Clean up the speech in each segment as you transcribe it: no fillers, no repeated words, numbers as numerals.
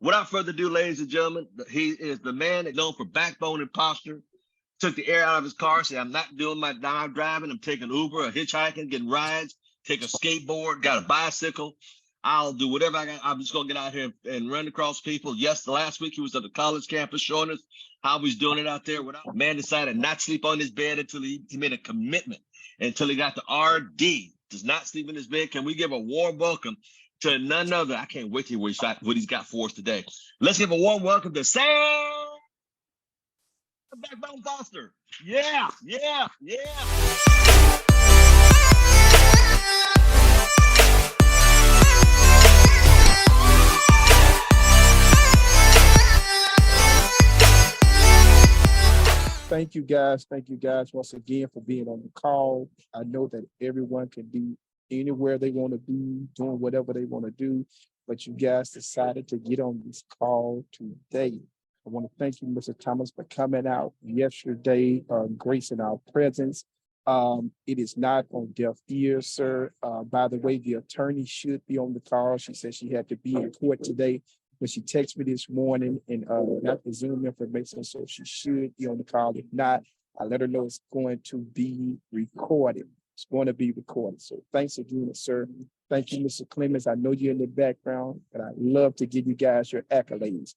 Without further ado, ladies and gentlemen, he is the man that's known for backbone and posture. Took the air out of his car, said, I'm not doing my driving. I'm taking Uber or hitchhiking, getting rides, take a skateboard, got a bicycle. I'll do whatever I got. I'm just going to get out here and run across people. Yes, last week he was at the college campus showing us how he's doing it out there. Man decided not to sleep on his bed until he made a commitment, until he got the RD. Does not sleep in his bed. Can we give a warm welcome to none other? I can't wait to hear what he's got for us today. Let's give a warm welcome to Sam Backbone Foster. Yeah. Thank you guys once again for being on the call. I know that everyone can be anywhere they want to be, doing whatever they want to do, but you guys decided to get on this call today. I want to thank you, Mr. Thomas, for coming out yesterday, gracing our presence. It is not on deaf ears, sir. By the way, the attorney should be on the call. She said she had to be in court today, but she texted me this morning and got the Zoom information, so she should be on the call. If not, I let her know it's going to be recorded. It's going to be recorded. So thanks again, sir. Thank you, Mr. Clemens. I know you're in the background, but I'd love to give you guys your accolades.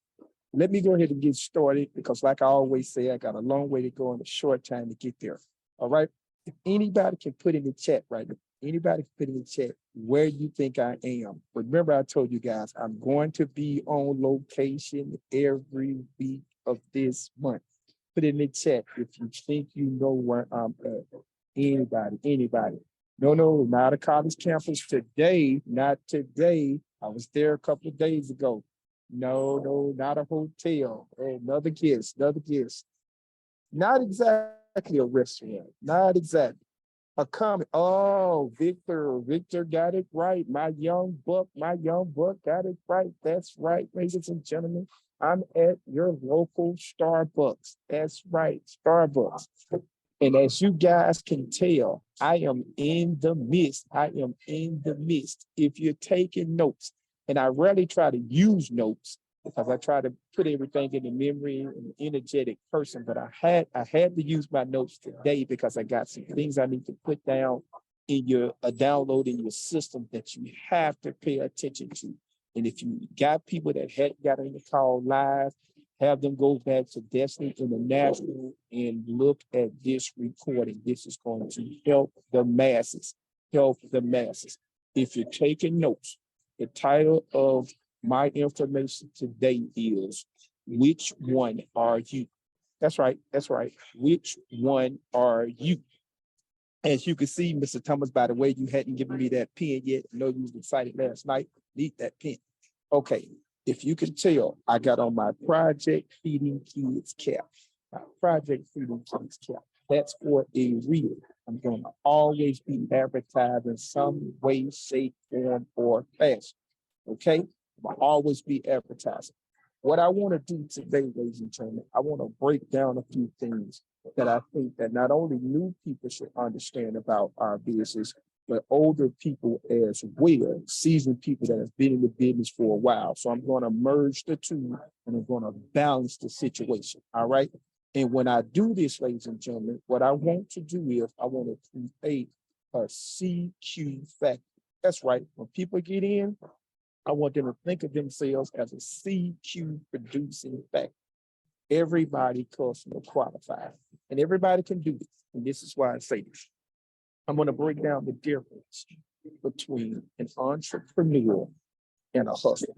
Let me go ahead and get started because like I always say, I got a long way to go and a short time to get there. All right. If anybody can put in the chat right now, anybody can put in the chat where you think I am. Remember, I told you guys, I'm going to be on location every week of this month. Put in the chat if you think you know where I'm at. Anybody. No, not a college campus today, not today. I was there a couple of days ago. No, not a hotel. Oh, another guess. Not exactly a restaurant, not exactly. A comment. Oh, Victor got it right. My young buck got it right. That's right, ladies and gentlemen. I'm at your local Starbucks. That's right, Starbucks. And as you guys can tell, I am in the midst. If you're taking notes, and I rarely try to use notes because I try to put everything in the memory and an energetic person, but I had to use my notes today because I got some things I need to put down in your download in your system that you have to pay attention to. And if you got people that hadn't got on the call live, have them go back to Destiny International and look at this recording. This is going to help the masses. If you're taking notes, the title of my information today is, which one are you? That's right. Which one are you? As you can see, Mr. Thomas, by the way, you hadn't given me that pen yet. I know you was excited last night. Need that pen. Okay. If you can tell, I got on my Project Feeding Kids cap. That's for a reason. I'm going to always be advertising some way, shape, form, or fashion. Okay? I'll always be advertising. What I want to do today, ladies and gentlemen, I want to break down a few things that I think that not only new people should understand about our business, but older people as well, seasoned people that have been in the business for a while. So I'm going to merge the two and I'm going to balance the situation. All right. And when I do this, ladies and gentlemen, what I want to do is I want to create a CQ factor. That's right. When people get in, I want them to think of themselves as a CQ producing factor. Everybody customer qualified and everybody can do this. And this is why I say this. I'm going to break down the difference between an entrepreneur and a hustler.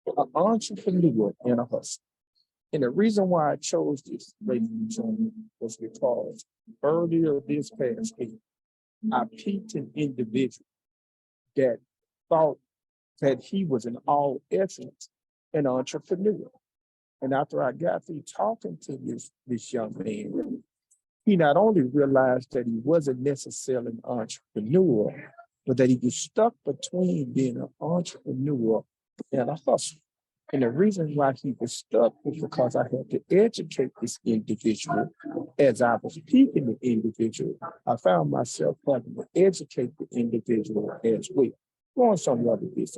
An entrepreneur and a hustler. And the reason why I chose this, ladies and gentlemen, was because earlier this past week, I picked an individual that thought that he was in all essence an entrepreneur. And after I got through talking to this young man, he not only realized that he wasn't necessarily an entrepreneur, but that he was stuck between being an entrepreneur and a hustler. And the reason why he was stuck was because I had to educate this individual. As I was teaching the individual, I found myself having to educate the individual as well. Going somewhere with this.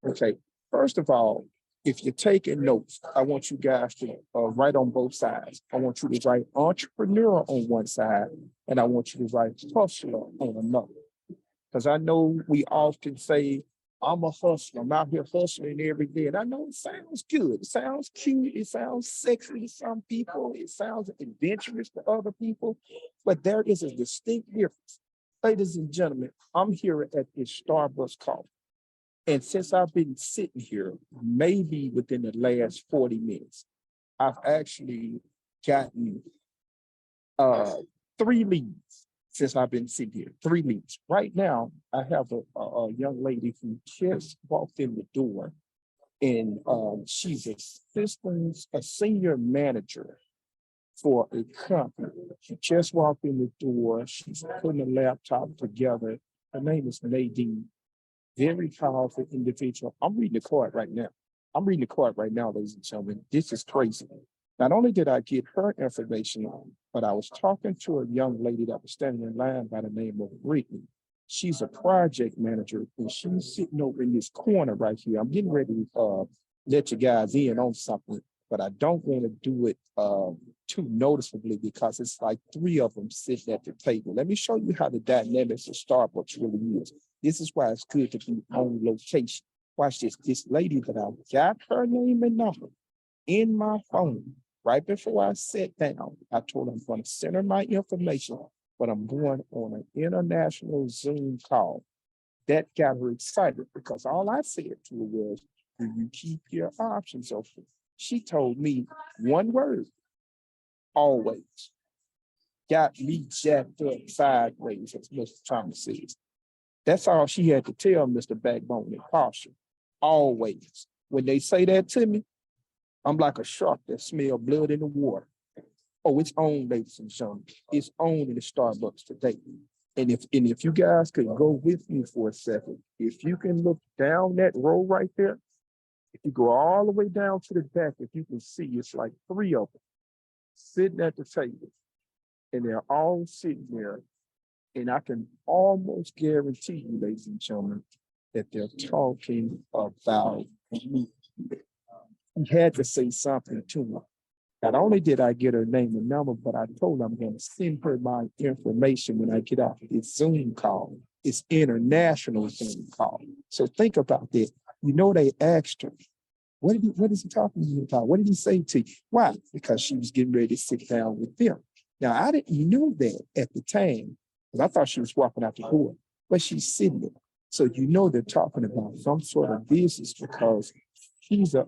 Okay. First of all, if you're taking notes, I want you guys to write on both sides. I want you to write entrepreneur on one side, and I want you to write hustler on another. Because I know we often say, I'm a hustler, I'm out here hustling every day. And I know it sounds good, it sounds cute, it sounds sexy to some people, it sounds adventurous to other people, but there is a distinct difference. Ladies and gentlemen, I'm here at this Starbucks coffee. And since I've been sitting here, maybe within the last 40 minutes, I've actually gotten 3 leads since I've been sitting here, 3 leads. Right now, I have a young lady who just walked in the door, and she's a senior manager for a company. She just walked in the door. She's putting a laptop together. Her name is Nadine. Very powerful individual. I'm reading the card right now. I'm reading the card right now, ladies and gentlemen. This is crazy. Not only did I get her information, but I was talking to a young lady that was standing in line by the name of Brittany. She's a project manager, and she's sitting over in this corner right here. I'm getting ready to let you guys in on something, but I don't want to do it too noticeably because it's like 3 of them sitting at the table. Let me show you how the dynamics of Starbucks really is. This is why it's good to be on location. Watch this. This lady that I got her name and number in my phone right before I sat down, I told her I'm going to send her my information, but I'm going on an international Zoom call. That got her excited because all I said to her was, do you keep your options open? She told me one word, always. Got me jacked up sideways, as Mr. Thomas says. That's all she had to tell Mr. Backbone and Posture. Always. When they say that to me, I'm like a shark that smells blood in the water. Oh, it's on, ladies and gentlemen. It's on in the Starbucks today. And if you guys could go with me for a second, if you can look down that row right there, if you go all the way down to the back, if you can see, it's like 3 of them sitting at the table. And they're all sitting there. And I can almost guarantee you, ladies and gentlemen, that they're talking about me. He had to say something to me. Not only did I get her name and number, but I told her I'm going to send her my information when I get off this Zoom call. It's international Zoom call. So think about that. You know, they asked her, what is he talking to you about? What did he say to you? Why? Because she was getting ready to sit down with them. Now, I didn't know that at the time, because I thought she was walking out the door, but she's sitting there. So you know they're talking about some sort of business because she's a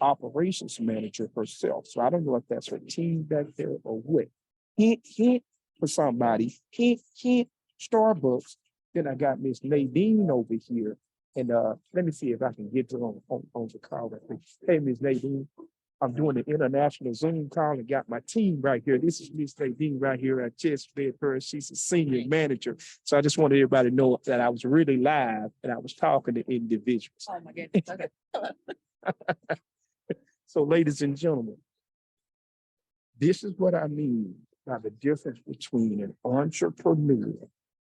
operations manager herself. So I don't know if that's her team back there or what. Hint for somebody. Hint, Starbucks. Then I got Miss Nadine over here. And let me see if I can get her on the call. Hey, Miss Nadine, I'm doing an international Zoom call and got my team right here. This is Miss Nadine right here. I just met her. She's a senior manager. So I just wanted everybody to know that I was really live and I was talking to individuals. Oh my goodness. Okay. So, ladies and gentlemen, this is what I mean by the difference between an entrepreneur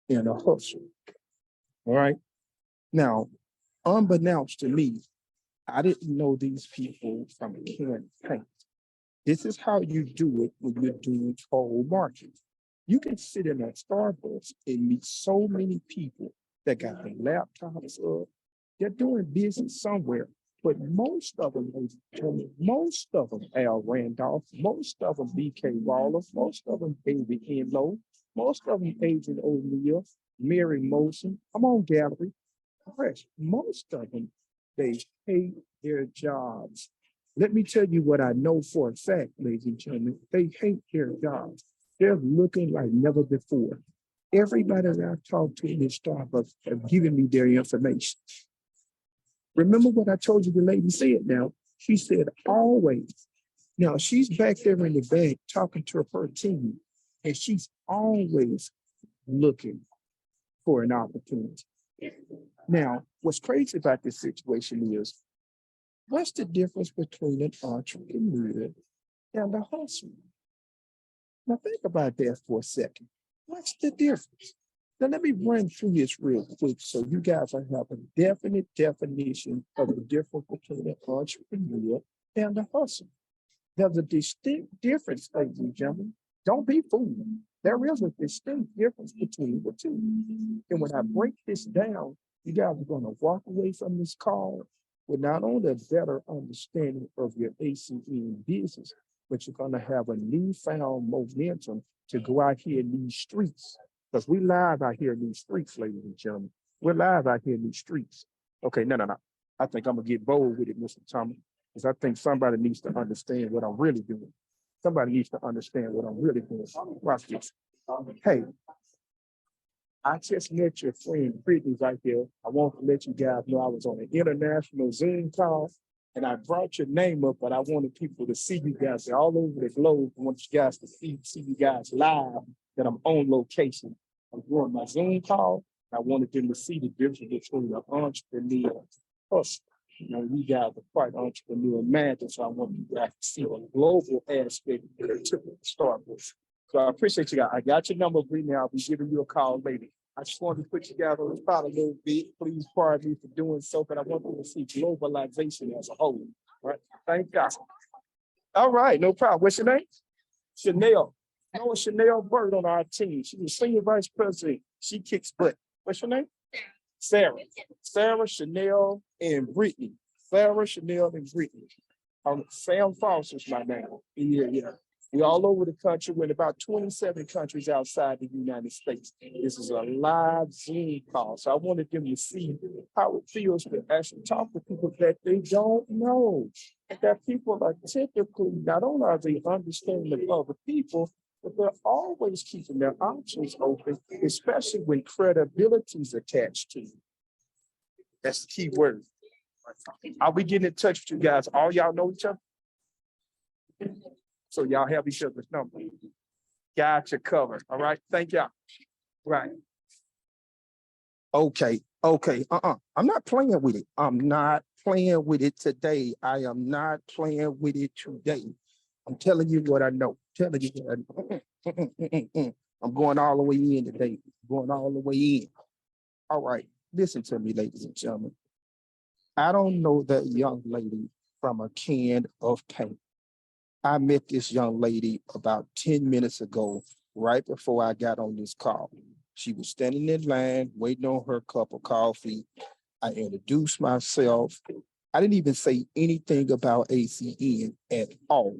and a hustler. All right. Now, unbeknownst to me, I didn't know these people from a can of paint. This is how you do it when you're doing cold marketing. You can sit in a Starbucks and meet so many people that got their laptops up. They're doing business somewhere, but most of them, Al Randolph, most of them BK Waller, most of them David Enlow, most of them Adrian O'Neill, Mary Mosen. I'm on Gallery. Fresh. Most of them, they hate their jobs. Let me tell you what I know for a fact, ladies and gentlemen. They hate their jobs. They're looking like never before. Everybody that I've talked to in Starbucks have given me their information. Remember what I told you the lady said now? She said, always. Now, she's back there in the back talking to her team, and she's always looking for an opportunity. Now, what's crazy about this situation is, what's the difference between an entrepreneur and a hustler? Now, think about that for a second. What's the difference? Now let me run through this real quick so you guys will have a definite definition of the difference between an entrepreneur and a hustler. There's a distinct difference, ladies and gentlemen. Don't be fooled. There is a distinct difference between the two. And when I break this down, you guys are going to walk away from this call with not only a better understanding of your ACE business, but you're going to have a newfound momentum to go out here in these streets. Because we live out here in these streets, ladies and gentlemen. We're live out here in these streets. Okay, no. I think I'm going to get bold with it, Mr. Thomas, because I think somebody needs to understand what I'm really doing. Somebody needs to understand what I'm really doing. Watch this. Hey, I just met your friend Brittany right here. I want to let you guys know I was on an international Zoom call and I brought your name up, but I wanted people to see you guys all over the globe. I want you guys to see you guys live, that I'm on location. I'm doing my Zoom call. I wanted them to see the difference between the entrepreneur and hustler. You know, you guys are quite entrepreneur minded, so I want you guys to see a global aspect that it took to start with. So I appreciate you guys. I got your number, Brittany. I'll be giving you a call later. I just wanted to put you guys on the spot a little bit. Please pardon me for doing so, but I want you to see globalization as a whole. All right. Thank God. All right, no problem. What's your name? Chanel. You know Chanel Bird on our team. She's the senior vice president. She kicks butt. What's your name? Sarah. Sarah, Chanel, and Brittany. Sarah, Chanel, and Brittany. Sam Foster's my name. Yeah. We're all over the country. We're in about 27 countries outside the United States. This is a live Zoom call. So I wanted them to see how it feels to actually talk to people that they don't know. And that people are typically, not only are they understanding of other people, but they're always keeping their options open, especially when credibility is attached to it. That's the key word. Are we getting in touch with you guys? All y'all know each other? So y'all have each other's number. Got you covered. All right. Thank y'all. Right. Okay. I'm not playing with it. I'm not playing with it today. I am not playing with it today. I'm telling you what I know. I'm going all the way in today. Going all the way in. All right. Listen to me, ladies and gentlemen. I don't know that young lady from a can of paint. I met this young lady about 10 minutes ago, right before I got on this call. She was standing in line, waiting on her cup of coffee. I introduced myself. I didn't even say anything about ACN at all.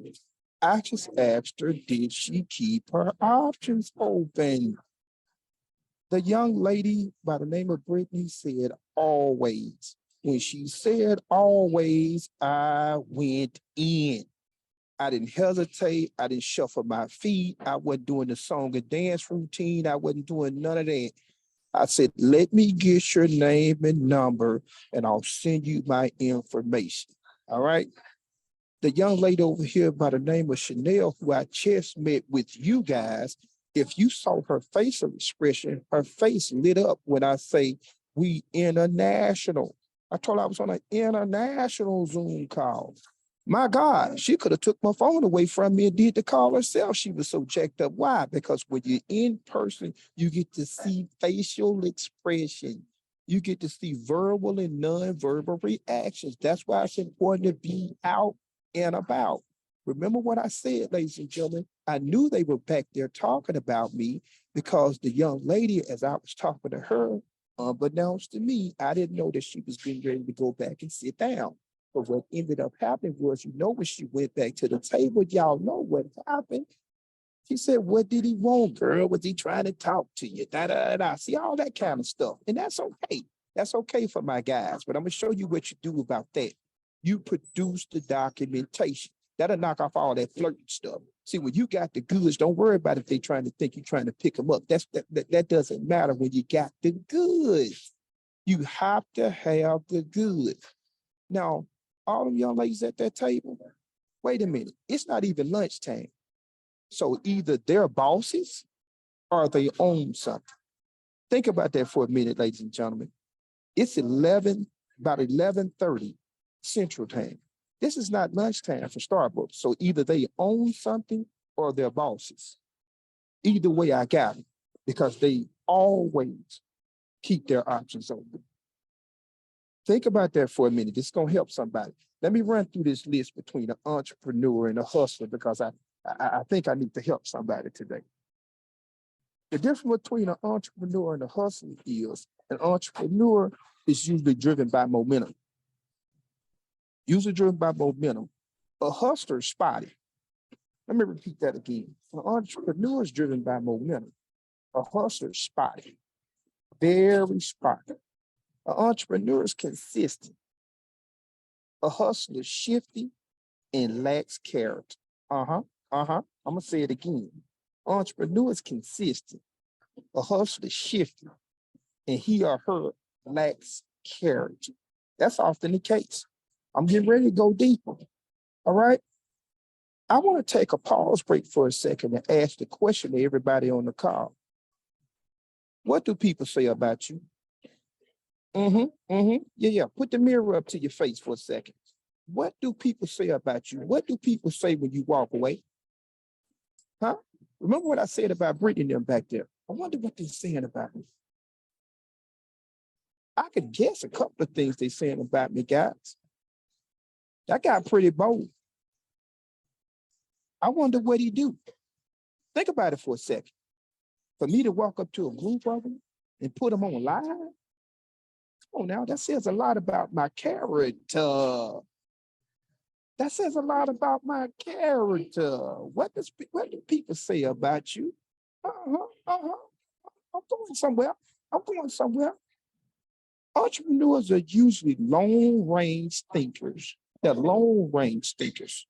I just asked her, did she keep her options open? The young lady by the name of Brittany said, always. When she said always, I went in. I didn't hesitate. I didn't shuffle my feet. I wasn't doing the song and dance routine. I wasn't doing none of that. I said, let me get your name and number and I'll send you my information. All right. The young lady over here by the name of Chanel, who I just met with you guys, if you saw her facial expression, her face lit up when I say we international. I told her I was on an international Zoom call. My God, she could have took my phone away from me and did the call herself. She was so jacked up. Why? Because when you're in person, you get to see facial expression. You get to see verbal and non-verbal reactions. That's why it's important to be out and about. Remember what I said, ladies and gentlemen, I knew they were back there talking about me because the young lady, as I was talking to her, unbeknownst to me, I didn't know that she was getting ready to go back and sit down. But what ended up happening was, when she went back to the table, y'all know what happened. She said, what did he want, girl? Was he trying to talk to you? See, all that kind of stuff. And that's okay. That's okay for my guys. But I'm going to show you what you do about that. You produce the documentation. That'll knock off all that flirting stuff. See, when you got the goods, don't worry about if they're trying to think you're trying to pick them up. That doesn't matter when you got the goods. You have to have the goods. Now, all them young ladies at that table, wait a minute, it's not even lunchtime. So either they're bosses or they own something. Think about that for a minute, ladies and gentlemen. It's about 11:30 Central Time. This is not lunchtime for Starbucks. So either they own something or they're bosses. Either way, I got it. because they always keep their options open. Think about that for a minute. It's going to help somebody. Let me run through this list between an entrepreneur and a hustler because I think I need to help somebody today. The difference between an entrepreneur and a hustler is an entrepreneur is usually driven by momentum. Usually driven by momentum. A hustler is spotty. Let me repeat that again. An entrepreneur is driven by momentum. A hustler is spotty. Very spotty. An entrepreneur is consistent. A hustler is shifty and lacks character. I'm gonna say it again. Entrepreneur is consistent. A hustler is shifty, and he or her lacks character. That's often the case. I'm getting ready to go deeper. All right. I want to take a pause break for a second and ask the question to everybody on the call. What do people say about you? Yeah. Put the mirror up to your face for a second. What do people say about you? What do people say when you walk away? Huh? Remember what I said about Brittany and them back there? I wonder what they're saying about me. I could guess a couple of things they're saying about me, guys. That got pretty bold. I wonder what he do. Think about it for a second. For me to walk up to a group of them and put them on live, come on now, that says a lot about my character. That says a lot about my character. What do people say about you? I'm going somewhere. Entrepreneurs are usually long-range thinkers. They're long-range thinkers.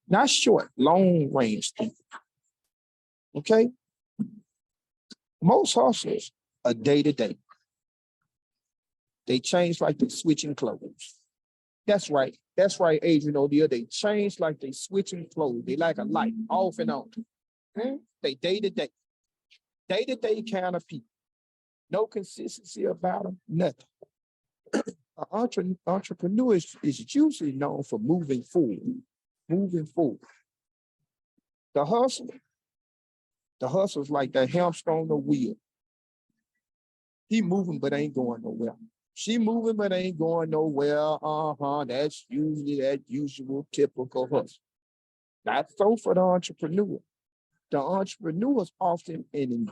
Not short, long-range thinkers. Okay? Most hustlers are day-to-day. They change like they're switching clothes. That's right, Adrian O'Neal. They change like they switching clothes. They like a light, off and on. They day-to-day. Day-to-day kind of people. No consistency about them, nothing. An entrepreneur is usually known for moving forward. The hustler's like that hamster on the wheel. He moving but ain't going nowhere. She moving but ain't going nowhere. That's usually that usual typical hustle. Not so for the entrepreneur. The entrepreneur is often an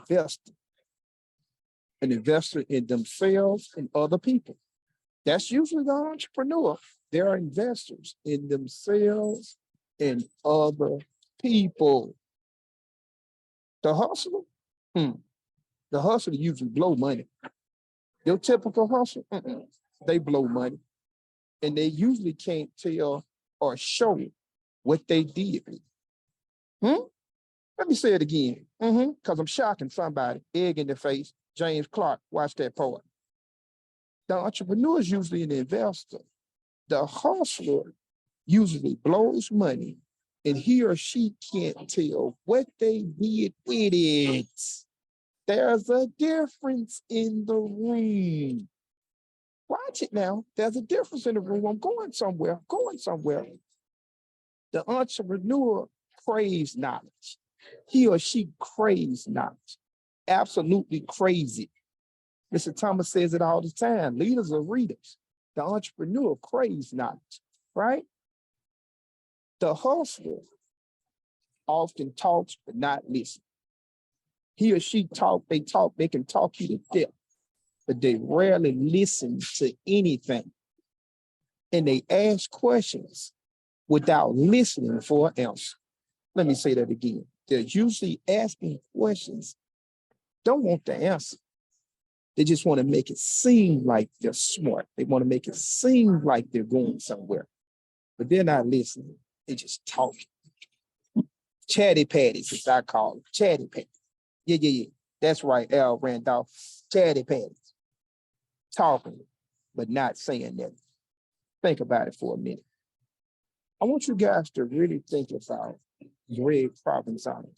investor in themselves and other people. That's usually the entrepreneur. They're investors in themselves and other people. The hustler usually blow money. Your typical hustler, they blow money. And they usually can't tell or show what they did. Let me say it again. Because I'm shocking somebody. Egg in the face. James Clark, watch that part. The entrepreneur is usually an investor. The hustler usually blows money, and he or she can't tell what they did with it. There's a difference in the room. Watch it now. There's a difference in the room. I'm going somewhere. The entrepreneur craves knowledge. He or she craves knowledge. Absolutely crazy. Mr. Thomas says it all the time. Leaders are readers. The entrepreneur craves knowledge, right? The hustler often talks but not listen. He or she they can talk you to death, but they rarely listen to anything. And they ask questions without listening for an answer. Let me say that again. They're usually asking questions, don't want the answer. They just want to make it seem like they're smart. They want to make it seem like they're going somewhere, but they're not listening. They just talking. Chatty patties, as I call it. Chatty patties. Yeah. That's right, Al Randolph. Chatty patties. Talking, but not saying that. Think about it for a minute. I want you guys to really think about Greg Provenzano.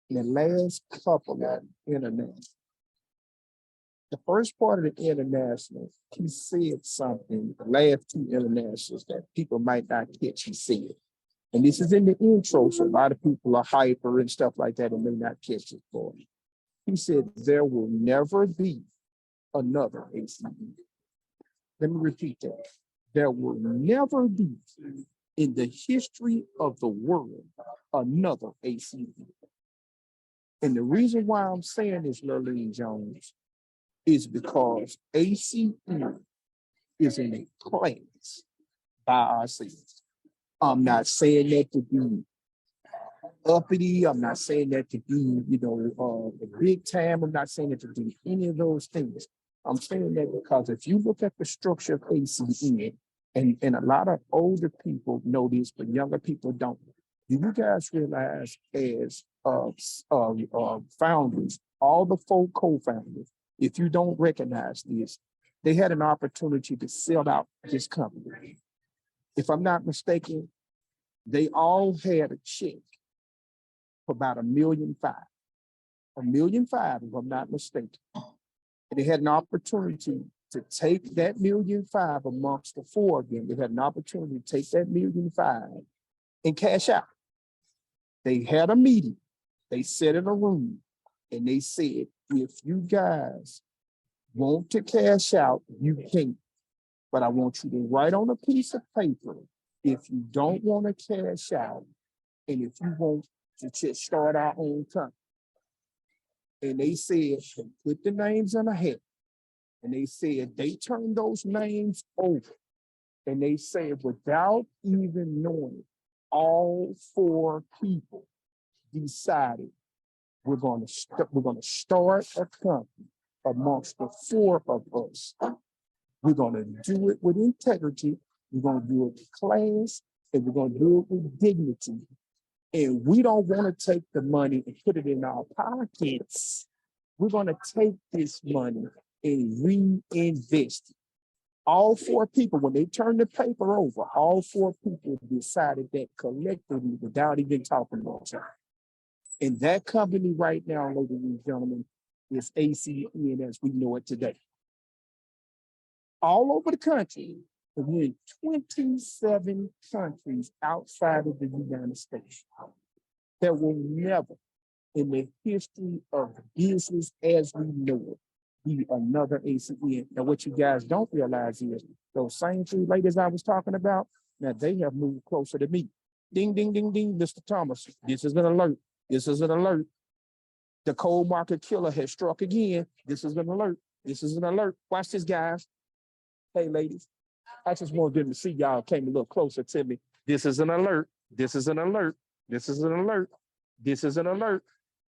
In the last couple of international. The first part of the international, he said something, the last two internationals that people might not catch, he said. And this is in the intro, so a lot of people are hyper and stuff like that and may not catch it for him. He said, there will never be another ACE. Let me repeat that. There will never be in the history of the world another ACE. And the reason why I'm saying this, Lurleen Jones, is because ACE is in a class by ourselves. I'm not saying that to be uppity. I'm not saying that to be, big time. I'm not saying that to do any of those things. I'm saying that because if you look at the structure of ACE, and a lot of older people know this, but younger people don't. Do you guys realize as founders, all the 4 co-founders, if you don't recognize this, they had an opportunity to sell out this company. If I'm not mistaken, they all had a check for about $1.5 million. $1.5 million, if I'm not mistaken. And they had an opportunity to take that $1.5 million amongst the 4 of them. They had an opportunity to take that $1.5 million and cash out. They had a meeting. They sat in a room and they said, if you guys want to cash out, you can. But I want you to write on a piece of paper if you don't want to cash out and if you want to just start our own company. And they said, put the names in a hat. And they said they turned those names over. And they said, without even knowing, all 4 people decided we're going to start a company amongst the 4 of us. We're going to do it with integrity. We're going to do it with class, and we're going to do it with dignity. And we don't want to take the money and put it in our pockets. We're going to take this money and reinvest it. All 4 people, when they turned the paper over, all 4 people decided that collectively without even talking about each other. And that company right now, ladies and gentlemen, is ACN as we know it today. All over the country, we're in 27 countries outside of the United States. There will never, in the history of business as we know it, be another ACN. Now, what you guys don't realize is those same 3 ladies I was talking about, now they have moved closer to me. Ding, ding, ding, ding, Mr. Thomas. This is an alert. This is an alert. The cold market killer has struck again. This is an alert. This is an alert. Watch this, guys. Hey, ladies. I just wanted them to see y'all came a little closer to me. This is an alert. This is an alert. This is an alert. This is an alert.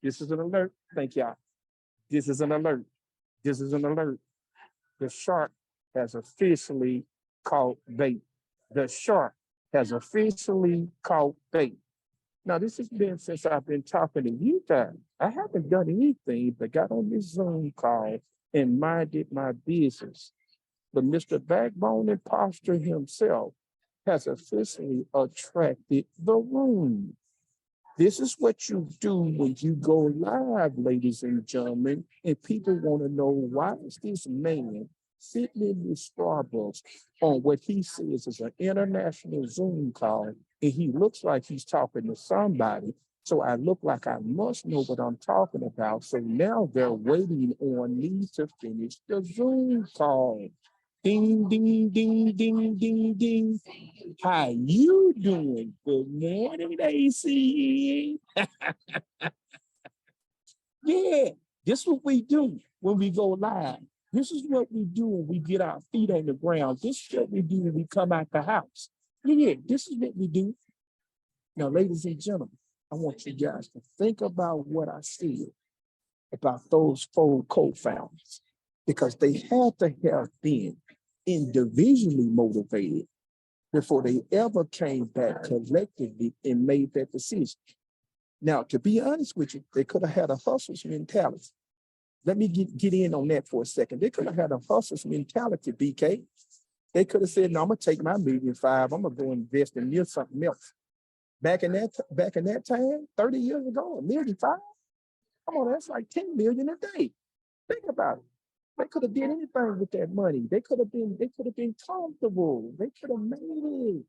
This is an alert. Thank y'all. This is an alert. This is an alert. The shark has officially caught bait. The shark has officially caught bait. Now, this has been since I've been talking to you guys. I haven't done anything but got on this Zoom call and minded my business. But Mr. Backbone Imposter himself has officially attracted the room. This is what you do when you go live, ladies and gentlemen, and people want to know why is this man sitting in this Starbucks on what he says is an international Zoom call, and he looks like he's talking to somebody. So I look like I must know what I'm talking about. So now they're waiting on me to finish the Zoom call. Ding, ding, ding, ding, ding, ding. How you doing? Good morning, AC. Yeah, this is what we do when we go live. This is what we do when we get our feet on the ground. This is what we do when we come out the house. Yeah, this is what we do. Now, ladies and gentlemen, I want you guys to think about what I said about those 4 co-founders, because they had to have been individually motivated before they ever came back collectively and made that decision. Now, to be honest with you, they could have had a hustler's mentality. Let me get in on that for a second. They could have had a hustler's mentality, BK. They could have said, no, I'm gonna take my $1.5 million, I'm gonna go invest in near something else. Back in that time, 30 years ago, $1.5 million, come on, that's like 10 million a day. Think about it. They could have done anything with that money. They could have been comfortable. They could have made it.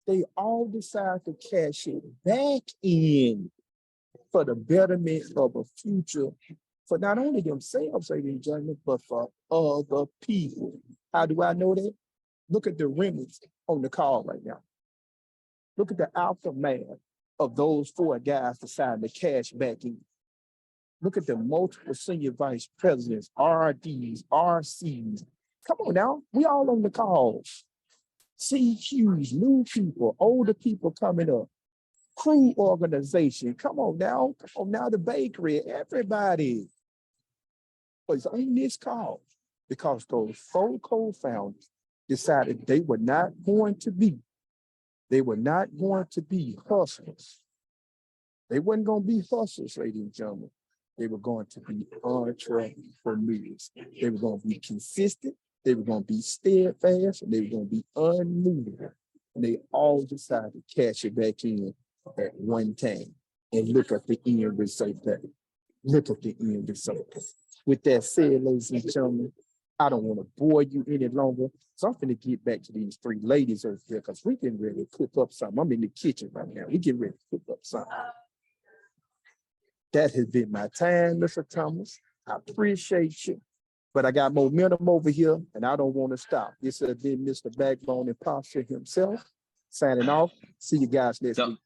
They all decided to cash it back in. for the betterment of a future for not only themselves, ladies and gentlemen, but for other people. How do I know that? Look at the remnants on the call right now. Look at the aftermath of those 4 guys deciding to cash back in. Look at the multiple senior vice presidents, RDs, RCs. Come on now, we all on the calls. CQs, new people, older people coming up. Crew organization, come on now, the bakery, everybody was on this call because those 4 co-founders decided they were not going to be hustlers. They weren't going to be hustlers, ladies and gentlemen. They were going to be entrepreneurs. They were going to be consistent. They were going to be steadfast. And they were going to be unmovable. And they all decided to cash it back in at one time. And look at the end result. Look at the end result. With that said, ladies and gentlemen, I don't want to bore you any longer. So I'm going to get back to these 3 ladies over here because we can really cook up something. I'm in the kitchen right now. We get ready to cook up something. That has been my time, Mr. Thomas. I appreciate you. But I got momentum over here and I don't want to stop. This has been Mr. Backbone Imposter himself. Signing off. See you guys next week.